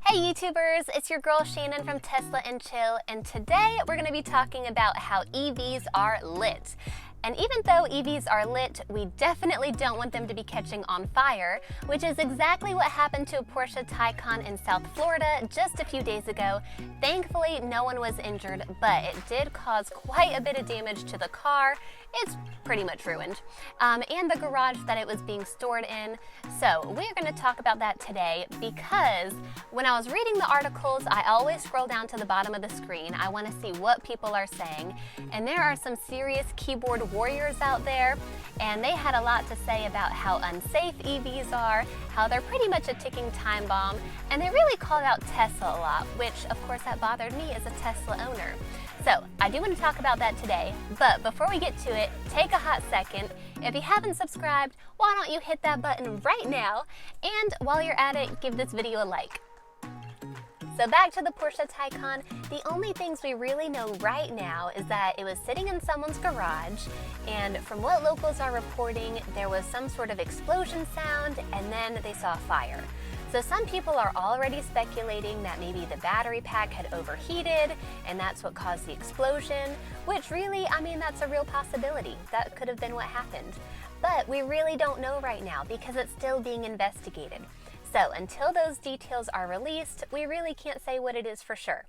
Hey YouTubers, it's your girl Shannon from Tesla and Chill, and today we're going to be talking about how EVs are lit. And even though EVs are lit, we definitely don't want them to be catching on fire, which is exactly what happened to a Porsche Taycan in South Florida just a few days ago. Thankfully, no one was injured, but it did cause quite a bit of damage to the car. It's pretty much ruined, and the garage that it was being stored in. So we're going to talk about that today because when I was reading the articles, I always scroll down to the bottom of the screen. I want to see what people are saying, and there are some serious keyboard warriors out there, and they had a lot to say about how unsafe EVs are, how they're pretty much a ticking time bomb, and they really called out Tesla a lot, which of course that bothered me as a Tesla owner. So I do want to talk about that today, but before we get to it, take a hot second. If you haven't subscribed, why don't you hit that button right now? And while you're at it, give this video a like. So back to the Porsche Taycan, the only things we really know right now is that it was sitting in someone's garage, and from what locals are reporting, there was some sort of explosion sound, and then they saw a fire. So some people are already speculating that maybe the battery pack had overheated and that's what caused the explosion, which really, that's a real possibility. That could have been what happened. But we really don't know right now because it's still being investigated. So until those details are released, we really can't say what it is for sure.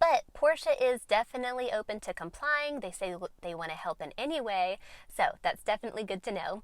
But Porsche is definitely open to complying. They say they want to help in any way, so that's definitely good to know.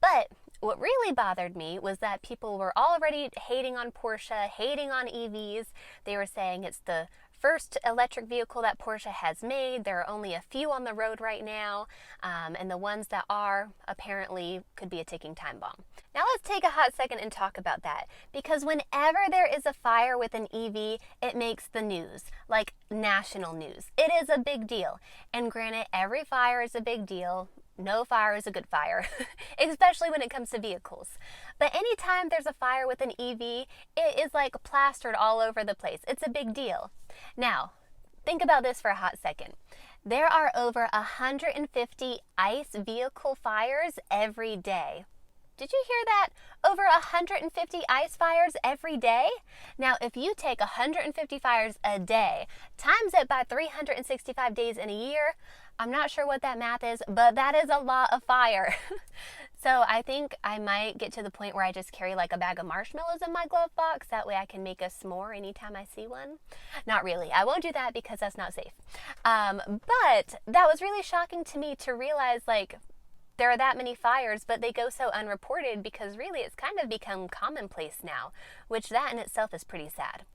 But what really bothered me was that people were already hating on Porsche, hating on EVs. They were saying it's the first electric vehicle that Porsche has made. There are only a few on the road right now, and the ones that are apparently could be a ticking time bomb. Now let's take a hot second and talk about that, because whenever there is a fire with an EV, it makes the news, like national news. It is a big deal, and granted, every fire is a big deal. No fire is a good fire, especially when it comes to vehicles. But anytime there's a fire with an EV, it is like plastered all over the place. It's a big deal. Now, think about this for a hot second. There are over 150 ICE vehicle fires every day. Did you hear that? Over 150 ICE fires every day? Now, if you take 150 fires a day, times it by 365 days in a year, I'm not sure what that math is, but that is a lot of fire. So I think I might get to the point where I just carry like a bag of marshmallows in my glove box. That way I can make a s'more anytime I see one. Not really. I won't do that because that's not safe. But that was really shocking to me to realize like there are that many fires, but they go so unreported because really it's kind of become commonplace now, which that in itself is pretty sad.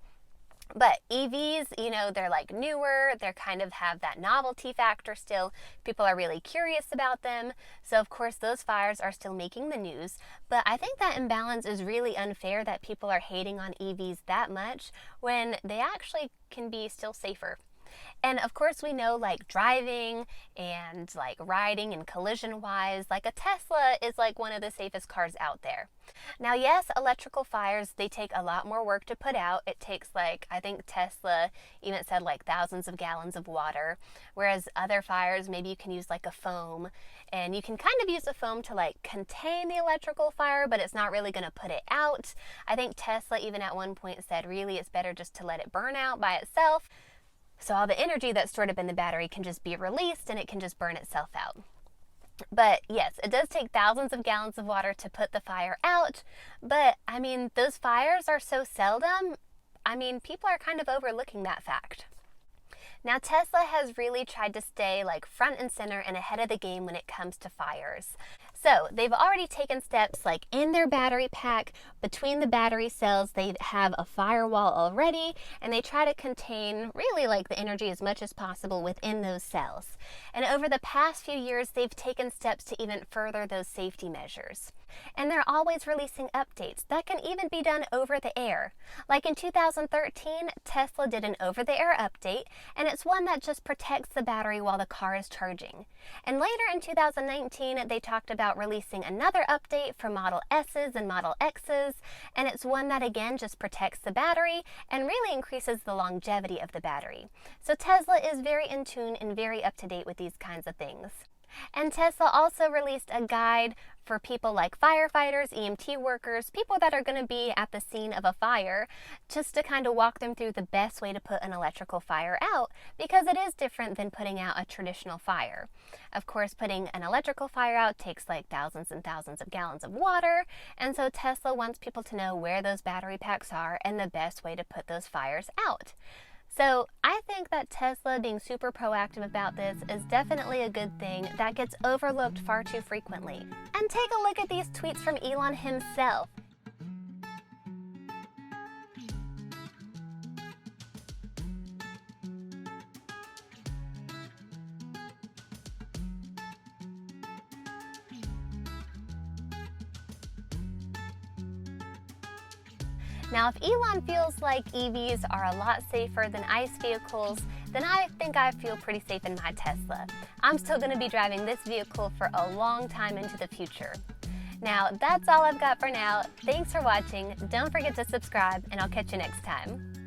But EVs, they're like newer, they're kind of have that novelty factor still. People are really curious about them. So of course those fires are still making the news. But I think that imbalance is really unfair that people are hating on EVs that much when they actually can be still safer. And of course we know like driving and like riding and collision wise, like a Tesla is like one of the safest cars out there. Now yes, electrical fires, they take a lot more work to put out. It takes like, I think Tesla even said like thousands of gallons of water, whereas other fires maybe you can use like a foam, and you can kind of use a foam to like contain the electrical fire, but it's not really going to put it out. I think Tesla even at one point said really it's better just to let it burn out by itself. So all the energy that's stored up in the battery can just be released and it can just burn itself out. But yes, it does take thousands of gallons of water to put the fire out. But those fires are so seldom. People are kind of overlooking that fact. Now Tesla has really tried to stay like front and center and ahead of the game when it comes to fires. So they've already taken steps like in their battery pack, between the battery cells, they have a firewall already, and they try to contain really like the energy as much as possible within those cells. And over the past few years, they've taken steps to even further those safety measures. And they're always releasing updates that can even be done over the air. Like in 2013, Tesla did an over-the-air update, and it's one that just protects the battery while the car is charging. And later in 2019, they talked about releasing another update for Model S's and Model X's, and it's one that again just protects the battery and really increases the longevity of the battery. So Tesla is very in tune and very up to date with these kinds of things. And Tesla also released a guide for people like firefighters, EMT workers, people that are going to be at the scene of a fire, just to kind of walk them through the best way to put an electrical fire out, because it is different than putting out a traditional fire. Of course, putting an electrical fire out takes like thousands and thousands of gallons of water, and so Tesla wants people to know where those battery packs are and the best way to put those fires out. So I think that Tesla being super proactive about this is definitely a good thing that gets overlooked far too frequently. And take a look at these tweets from Elon himself. Now, if Elon feels like EVs are a lot safer than ICE vehicles, then I think I feel pretty safe in my Tesla. I'm still going to be driving this vehicle for a long time into the future. Now, that's all I've got for now. Thanks for watching. Don't forget to subscribe, and I'll catch you next time.